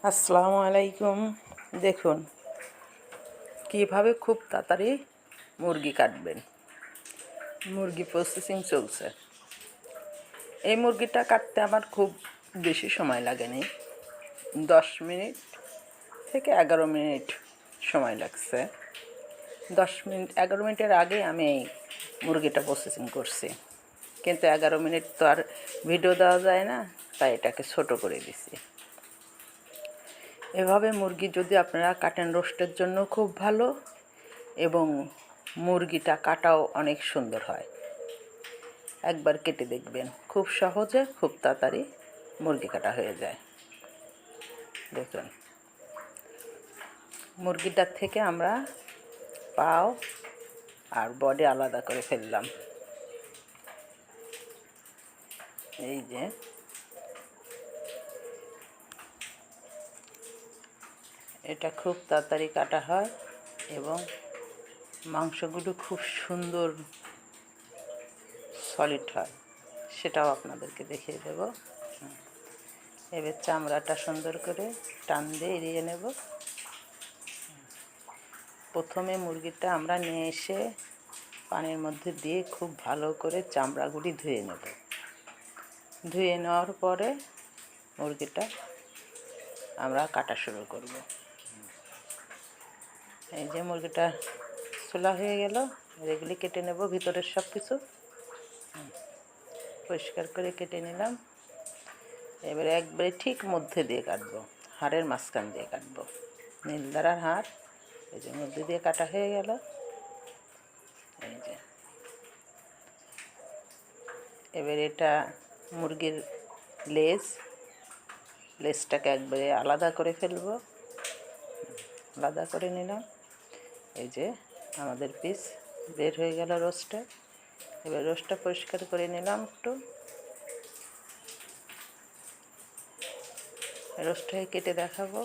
আসসালামু আলাইকুম। দেখুন কিভাবে খুব তাড়াতাড়ি মুরগি কাটবেন। মুরগি প্রসেসিং চলছে। এই মুরগিটা কাটতে আমার খুব বেশি সময় লাগেনি, 10 মিনিট থেকে 11 মিনিট সময় লাগছে। 10 মিনিট 11 মিনিটের আগে আমি এই মুরগিটা প্রসেসিং করছি, কিন্তু 11 মিনিট তো আর ভিডিও দেওয়া যায় না, তাই এটাকে ছোট করে দিছি। এভাবে মুরগি যদি আপনারা কাটেন রোস্টের জন্য খুব ভালো, এবং মুরগিটা কাটাও অনেক সুন্দর হয়। একবার কেটে দেখবেন, খুব সহজে খুব তাড়াতাড়ি মুরগি কাটা হয়ে যায়। দেখুন, মুরগিটার থেকে আমরা পাও আর বডি আলাদা করে ফেললাম। এই যে এটা খুব তাড়াতাড়ি কাটা হয় এবং মাংসগুলো খুব সুন্দর সলিড হয়, সেটাও আপনাদেরকে দেখিয়ে দেব। এবার চামড়াটা সুন্দর করে টান দিয়ে এড়িয়ে নেব। প্রথমে মুরগিটা আমরা নিয়ে এসে পানির মধ্যে দিয়ে খুব ভালো করে চামড়াগুলি ধুয়ে নেব। ধুয়ে নেওয়ার পরে মুরগিটা আমরা কাটা শুরু করব। এই যে মুরগিটা ছোলা হয়ে গেল, এগুলি কেটে নেব। ভিতরের সব কিছু পরিষ্কার করে কেটে নিলাম। এবারে একবারে ঠিক মধ্যে দিয়ে কাটবো, হাড়ের মাঝখান দিয়ে কাটবো। নীলদারার হাড় এই যে মধ্যে দিয়ে কাটা হয়ে গেল। এই যে এবার এটা মুরগির লেজটাকে একবারে আলাদা করে ফেলবো। আলাদা করে নিলাম। এই যে আমাদের পিস বের হয়ে গেল রোস্টে। এবার রোস্টটা পরিষ্কার করে নিলাম একটু। রোস্টটাকে কেটে দেখাবো।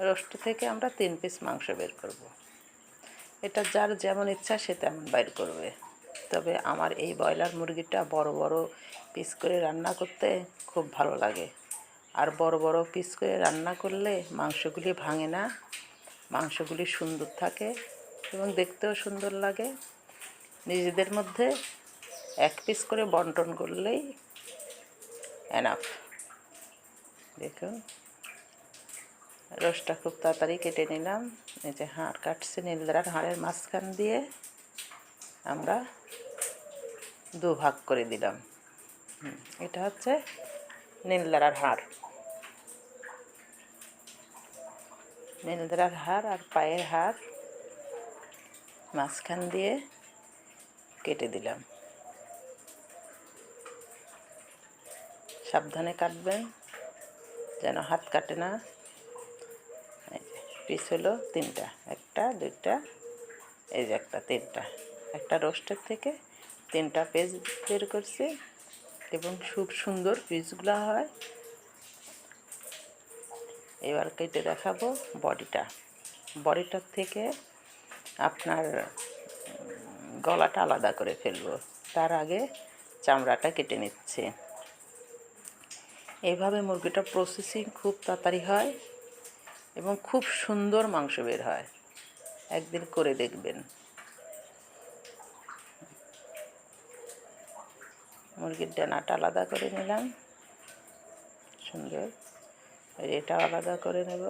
রোস্ট থেকে আমরা 3 পিস মাংস বের করব। এটা যার যেমন ইচ্ছা সে তেমন বাইর করবে। তবে আমার এই ব্রয়লার মুরগিটা বড় বড় পিস করে রান্না করতে খুব ভালো লাগে। আর বড় বড় পিস করে রান্না করলে মাংসগুলি ভাঙে না, মাংসগুলি সুন্দর থাকে এবং দেখতেও সুন্দর লাগে। নিজেদের মধ্যে 1 পিস করে বন্টন করলেই এনাফ। দেখুন, রোস্টটা খুব তাড়াতাড়ি কেটে নিলাম। এই যে হাড় কাটছে, নীলদারার হাড়ের মাঝখান দিয়ে আমরা 2 ভাগ করে দিলাম। এটা হচ্ছে নীলদারার হাড়। নীলদারার হাড় আর পায়ের হাড় মাঝখান দিয়ে কেটে দিলাম। সাবধানে কাটবেন যেন হাত কাটে না। পিস হলো 3টা, 1টা 2টা, এই যে একটা 3টা। একটা রোস্টের থেকে 3টা পিস বের করছি এবং খুব সুন্দর পিসগুলো হয়। এবার কেটে দেখাবো বডিটার থেকে আপনার গলাটা আলাদা করে ফেলবো। তার আগে চামড়াটা কেটে নিচ্ছে। এইভাবে মুরগিটা প্রসেসিং খুব তাড়াতাড়ি হয় এবং খুব সুন্দর মাংস বের হয়। একদিন করে দেখবেন। মুরগির ডানাটা আলাদা করে নিলাম সুন্দর, এটা আলাদা করে নেব।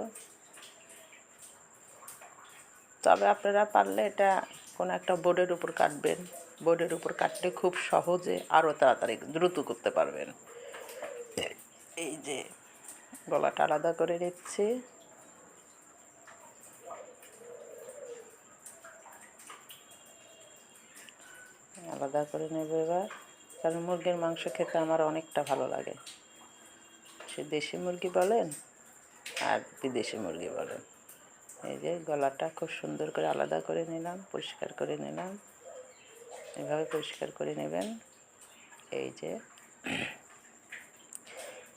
তবে আপনারা পারলে এটা কোনো একটা বোর্ডের উপর কাটবেন। বোর্ডের উপর কাটলে খুব সহজে আরও তাড়াতাড়ি দ্রুত করতে পারবেন। এই যে গলাটা আলাদা করে নিচ্ছি। আলাদা করে নেব এবার, কারণ মুরগির মাংস খেতে আমার অনেকটা ভালো লাগে। সে দেশি মুরগি বলেন আর বিদেশি মুরগি বলেন। এই যে গলাটা খুব সুন্দর করে আলাদা করে নিলাম, পরিষ্কার করে নিলাম। এভাবে পরিষ্কার করে নেবেন। এই যে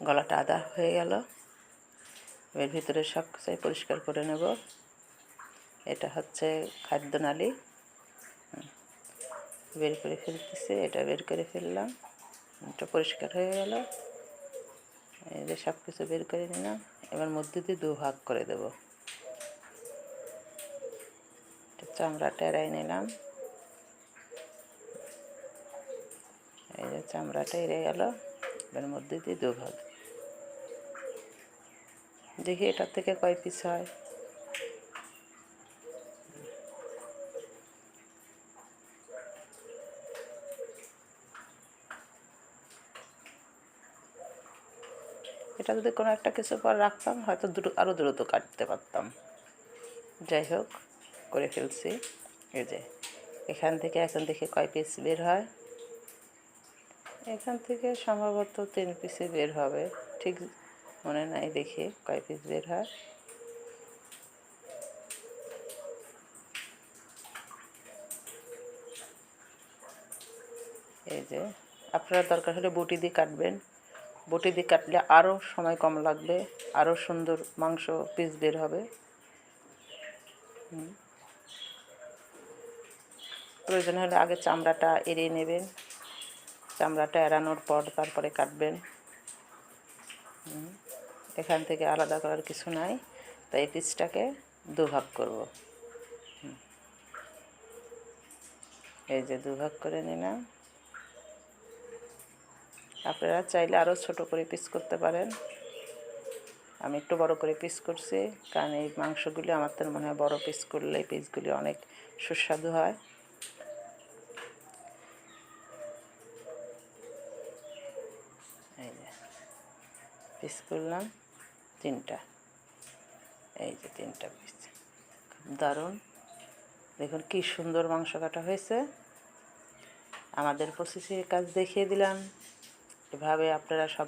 গলাটা আদা হয়ে গেল। এর ভিতরে সব কিছুই পরিষ্কার করে নেব। এটা হচ্ছে খাদ্যনালী, বের করে ফেলতেছে। এটা বের করে ফেললাম, এটা পরিষ্কার হয়ে গেল। এই যে সব কিছু বের করে নিলাম। এবার মধ্যে দিয়ে 2 ভাগ করে দেব। চামড়াটা এড়াই নিলাম, এই যে চামড়াটা এড়ে গেল। এবার মধ্যে দিয়ে 2 ভাগ, দেখি এটার থেকে কয় পিস হয়। এটা যদি কোনো একটা কিছু পর রাখতাম হয়তো আরও দ্রুত কাটতে পারতাম। যাই হোক, করে ফেলছি। এই যে এখান থেকে এখন দেখি কয় পিস বের হয়। এখান থেকে সম্ভবত 3 পিসে বের হবে, ঠিক মনে নাই, দেখি কয় পিস বের হয়। এই যে আপনারা দরকার হলে বটি দিয়ে কাটবেন, বটি দিয়ে কাটলে আরও সময় কম লাগবে, আরও সুন্দর মাংস পিস বের হবে। প্রয়োজন হলে আগে চামড়াটা এড়িয়ে নেবেন, চামড়াটা এড়ানোর পর তারপরে কাটবেন। এখান থেকে আলাদা করার কিছু নাই, তাই এই পিসটাকে 2 ভাগ করব। এই যে 2 ভাগ করে নিলাম। আপনারা চাইলে আরও ছোট করে পিস করতে পারেন, আমি একটু বড় করে পিস করছি, কারণ এই মাংসগুলি আমার তো মনে হয় বড় পিস করলে এই পিসগুলি অনেক সুস্বাদু হয়। এই যে পিস করলাম 3টা, এই যে 3টা পিস, দারুণ। দেখুন কি সুন্দর মাংস কাটা হয়েছে। আমাদের প্রসেসের কাজ দেখিয়ে দিলাম, এভাবে আপনারা সব